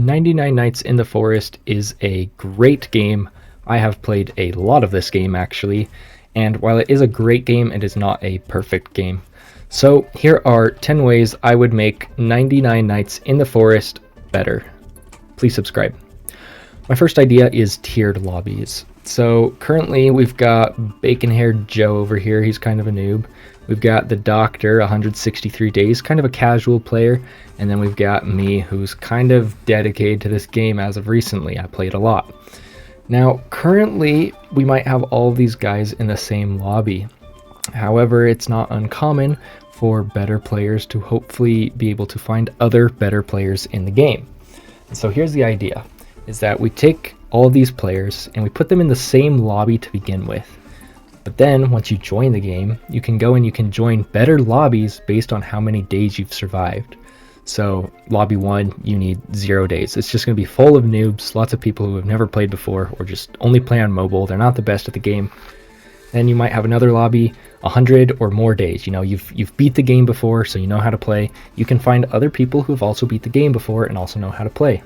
99 Nights in the Forest is a great game. I have played a lot of this game actually, and while it is a great game, it is not a perfect game. So here are 10 ways I would make 99 Nights in the Forest better. Please subscribe. My first idea is tiered lobbies. So currently we've got Bacon-Haired Joe over here, he's kind of a noob. We've got the Doctor, 163 days, kind of a casual player. And then we've got me, who's kind of dedicated to this game as of recently. I played a lot. Now, currently, we might have all of these guys in the same lobby. However, it's not uncommon for better players to hopefully be able to find other better players in the game. And so here's the idea, is that we take all of these players and we put them in the same lobby to begin with. But then, once you join the game, you can go and you can join better lobbies based on how many days you've survived. So, lobby 1, you need 0 days. It's just going to be full of noobs, lots of people who have never played before, or just only play on mobile. They're not the best at the game. Then you might have another lobby, 100 or more days. You know, you've beat the game before, so you know how to play. You can find other people who've also beat the game before and also know how to play.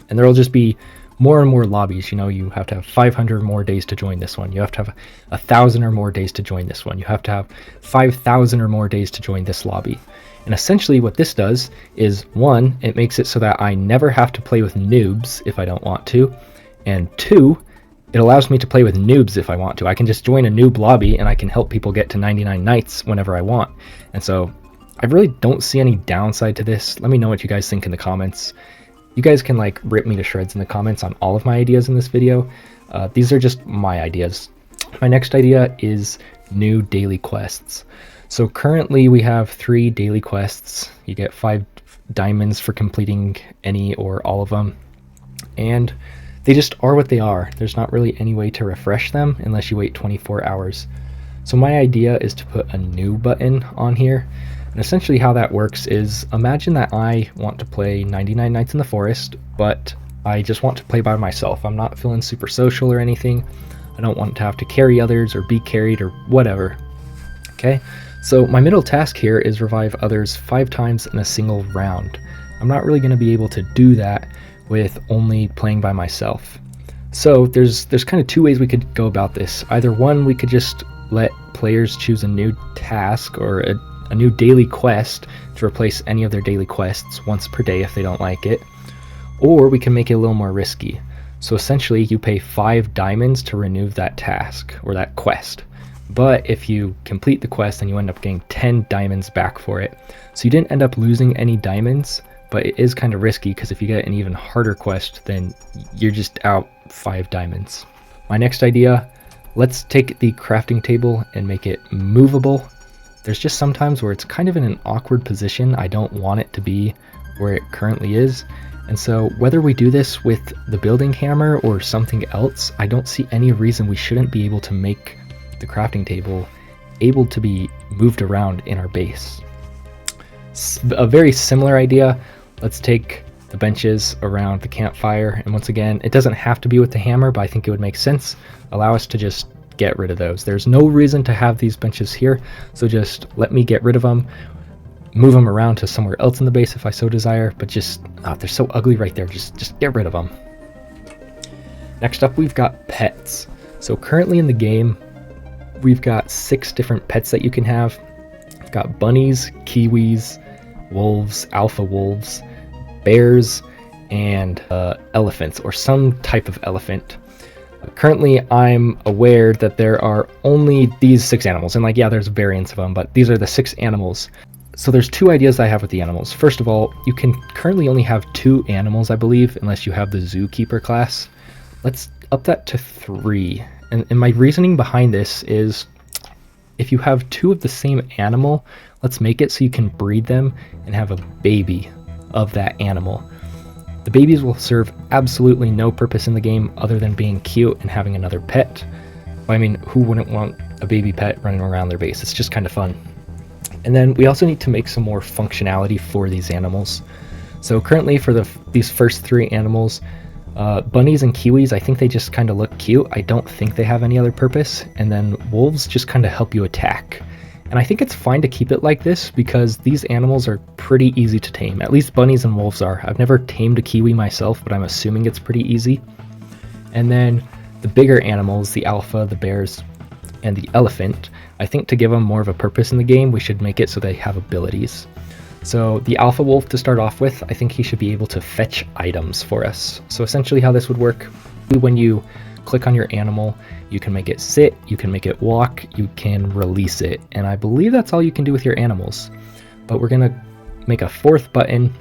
And there'll just be more and more lobbies. You know, you have to have 500 or more days to join this one. You have to have 1,000 or more days to join this one. You have to have 5,000 or more days to join this lobby. And essentially what this does is, one, it makes it so that I never have to play with noobs if I don't want to. And two, it allows me to play with noobs if I want to. I can just join a noob lobby and I can help people get to 99 nights whenever I want. And so I really don't see any downside to this. Let me know what you guys think in the comments. You guys can like rip me to shreds in the comments on all of my ideas in this video. These are just my ideas. My next idea is new daily quests. So currently we have 3 daily quests. You get 5 diamonds for completing any or all of them. And they just are what they are. There's not really any way to refresh them unless you wait 24 hours. So my idea is to put a new button on here. And essentially how that works is, imagine that I want to play 99 Nights in the Forest, but I just want to play by myself. I'm not feeling super social or anything. I don't want to have to carry others or be carried or whatever. Okay, so my middle task here is revive others 5 times in a single round. I'm not really going to be able to do that with only playing by myself. So there's kind of 2 ways we could go about this. Either one, we could just let players choose a new task or a new daily quest to replace any of their daily quests once per day if they don't like it. Or we can make it a little more risky. So essentially you pay 5 diamonds to renew that task or that quest. But if you complete the quest, then you end up getting 10 diamonds back for it. So you didn't end up losing any diamonds, but it is kind of risky because if you get an even harder quest, then you're just out 5 diamonds. My next idea, let's take the crafting table and make it movable. There's just sometimes where it's kind of in an awkward position. I don't want it to be where it currently is. And so whether we do this with the building hammer or something else, I don't see any reason we shouldn't be able to make the crafting table able to be moved around in our base. A very similar idea, let's take the benches around the campfire, and once again, it doesn't have to be with the hammer, but I think it would make sense. Allow us to just get rid of those. There's no reason to have these benches here, so just let me get rid of them, move them around to somewhere else in the base if I so desire, but just, they're so ugly right there, just get rid of them. Next up, we've got pets. So currently in the game, we've got 6 different pets that you can have. We've got bunnies, kiwis, wolves, alpha wolves, bears, and elephants, or some type of elephant. Currently, I'm aware that there are only these 6 animals, and like, yeah, there's variants of them, but these are the 6 animals. So there's 2 ideas I have with the animals. First of all, you can currently only have 2 animals, I believe, unless you have the zookeeper class. Let's up that to 3. And my reasoning behind this is, if you have 2 of the same animal, let's make it so you can breed them and have a baby of that animal. The babies will serve absolutely no purpose in the game other than being cute and having another pet. I mean, who wouldn't want a baby pet running around their base? It's just kind of fun. And then we also need to make some more functionality for these animals. So currently for these first 3 animals, bunnies and kiwis, I think they just kind of look cute. I don't think they have any other purpose. And then wolves just kind of help you attack. And I think it's fine to keep it like this because these animals are pretty easy to tame. At least bunnies and wolves are. I've never tamed a kiwi myself, but I'm assuming it's pretty easy. And then the bigger animals, the alpha, the bears, and the elephant, I think to give them more of a purpose in the game, we should make it so they have abilities. So the alpha wolf, to start off with, I think he should be able to fetch items for us. So essentially how this would work, when you click on your animal, you can make it sit, you can make it walk, you can release it. And I believe that's all you can do with your animals. But we're gonna make a fourth button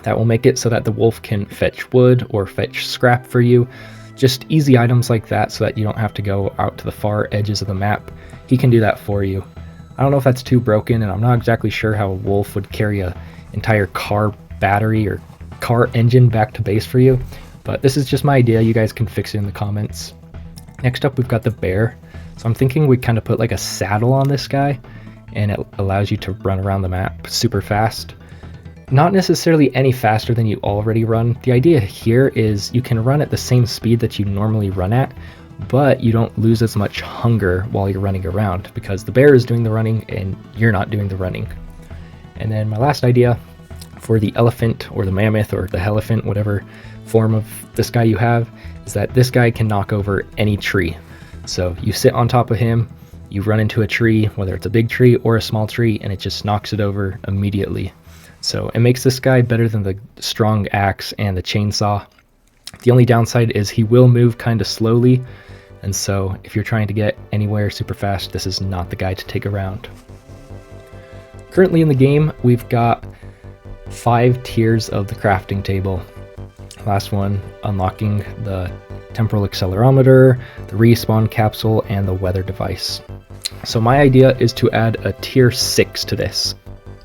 that will make it so that the wolf can fetch wood or fetch scrap for you. Just easy items like that so that you don't have to go out to the far edges of the map. He can do that for you. I don't know if that's too broken, and I'm not exactly sure how a wolf would carry an entire car battery or car engine back to base for you, but this is just my idea. You guys can fix it in the comments. Next up, we've got the bear. So I'm thinking we kind of put like a saddle on this guy, and it allows you to run around the map super fast. Not necessarily any faster than you already run. The idea here is you can run at the same speed that you normally run at, but you don't lose as much hunger while you're running around because the bear is doing the running and you're not doing the running. And then my last idea for the elephant or the mammoth or the elephant, whatever form of this guy you have, is that this guy can knock over any tree. So you sit on top of him, you run into a tree, whether it's a big tree or a small tree, and it just knocks it over immediately. So it makes this guy better than the strong axe and the chainsaw. The only downside is he will move kind of slowly, and so if you're trying to get anywhere super fast, this is not the guy to take around. Currently in the game, we've got 5 tiers of the crafting table. Last one, unlocking the temporal accelerometer, the respawn capsule, and the weather device. So my idea is to add a tier 6 to this.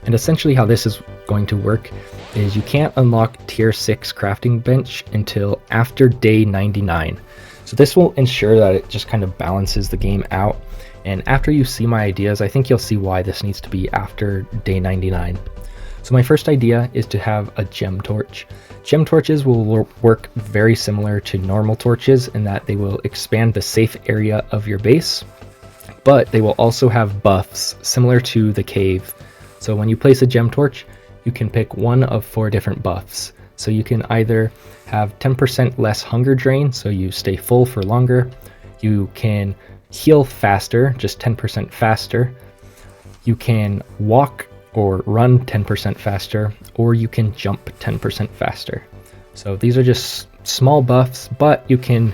And essentially how this is going to work is you can't unlock tier 6 crafting bench until after day 99. So this will ensure that it just kind of balances the game out. And after you see my ideas, I think you'll see why this needs to be after day 99. So my first idea is to have a gem torch. Gem torches will work very similar to normal torches in that they will expand the safe area of your base, but they will also have buffs similar to the cave. So when you place a gem torch, you can pick one of 4 different buffs. So you can either have 10% less hunger drain, so you stay full for longer. You can heal faster, just 10% faster. You can walk or run 10% faster, or you can jump 10% faster. So these are just small buffs, but you can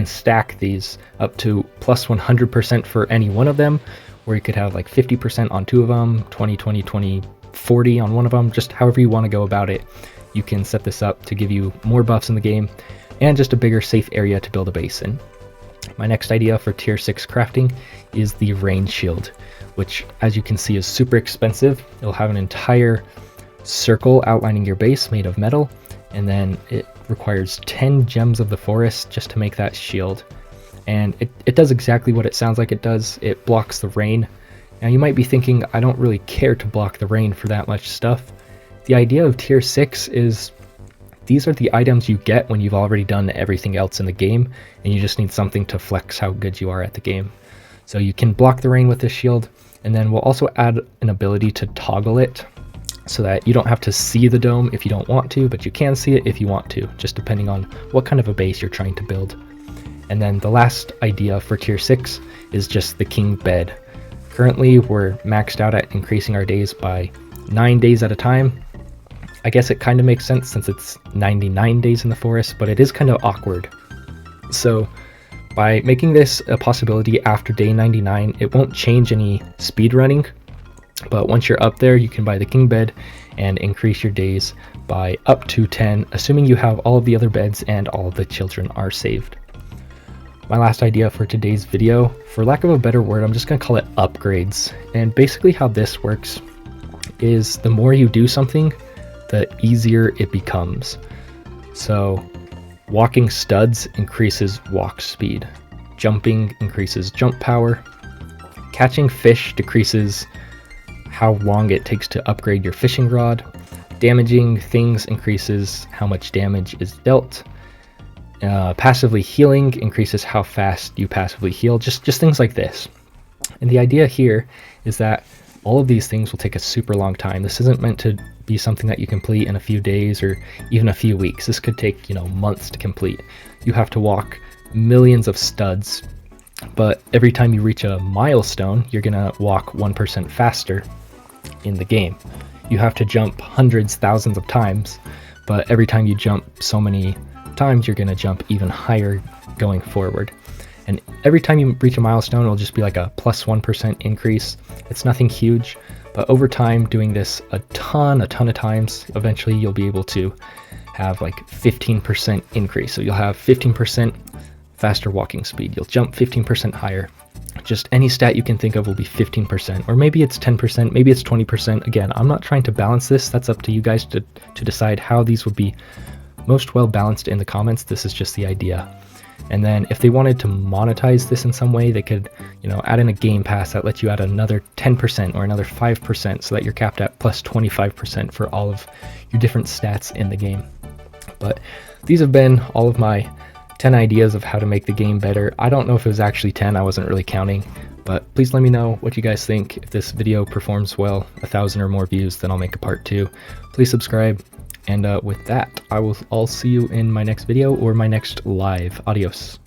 stack these up to plus 100% for any one of them, or you could have like 50% on 2 of them, 20, 20, 20, 40 on one of them, just however you want to go about it. You can set this up to give you more buffs in the game and just a bigger safe area to build a base in. My next idea for tier 6 crafting is the rain shield, which as you can see is super expensive. It'll have an entire circle outlining your base made of metal, and then it requires 10 gems of the forest just to make that shield. And it does exactly what it sounds like it does. It blocks the rain. Now you might be thinking, I don't really care to block the rain for that much stuff. The idea of tier 6 is these are the items you get when you've already done everything else in the game, and you just need something to flex how good you are at the game. So you can block the rain with this shield, and then we'll also add an ability to toggle it so that you don't have to see the dome if you don't want to, but you can see it if you want to, just depending on what kind of a base you're trying to build. And then the last idea for tier 6 is just the king bed. Currently we're maxed out at increasing our days by 9 days at a time. I guess it kind of makes sense since it's 99 days in the forest, but it is kind of awkward. So by making this a possibility after day 99, it won't change any speed running, but once you're up there, you can buy the king bed and increase your days by up to 10, assuming you have all of the other beds and all of the children are saved. My last idea for today's video, for lack of a better word, I'm just going to call it upgrades. And basically how this works is the more you do something, the easier it becomes. So walking studs increases walk speed, jumping increases jump power, catching fish decreases how long it takes to upgrade your fishing rod, damaging things increases how much damage is dealt, passively healing increases how fast you passively heal, just things like this. And the idea here is that all of these things will take a super long time. This isn't meant to be something that you complete in a few days or even a few weeks. This could take, months to complete. You have to walk millions of studs, but every time you reach a milestone, you're gonna walk 1% faster in the game. You have to jump hundreds, thousands of times, but every time you jump so many times, you're gonna jump even higher going forward. And every time you reach a milestone, it'll just be like a plus 1% increase. It's nothing huge, but over time, doing this a ton of times, eventually you'll be able to have like 15% increase. So you'll have 15% faster walking speed. You'll jump 15% higher. Just any stat you can think of will be 15%, or maybe it's 10%, maybe it's 20%. Again, I'm not trying to balance this. That's up to you guys to decide how these would be most well balanced in the comments. This is just the idea. And then if they wanted to monetize this in some way, they could, add in a game pass that lets you add another 10% or another 5% so that you're capped at plus 25% for all of your different stats in the game. But these have been all of my 10 ideas of how to make the game better. I don't know if it was actually 10, I wasn't really counting, but please let me know what you guys think. If this video performs well, 1,000 or more views, then I'll make a part 2. Please subscribe. And with that, I'll see you in my next video or my next live. Adios.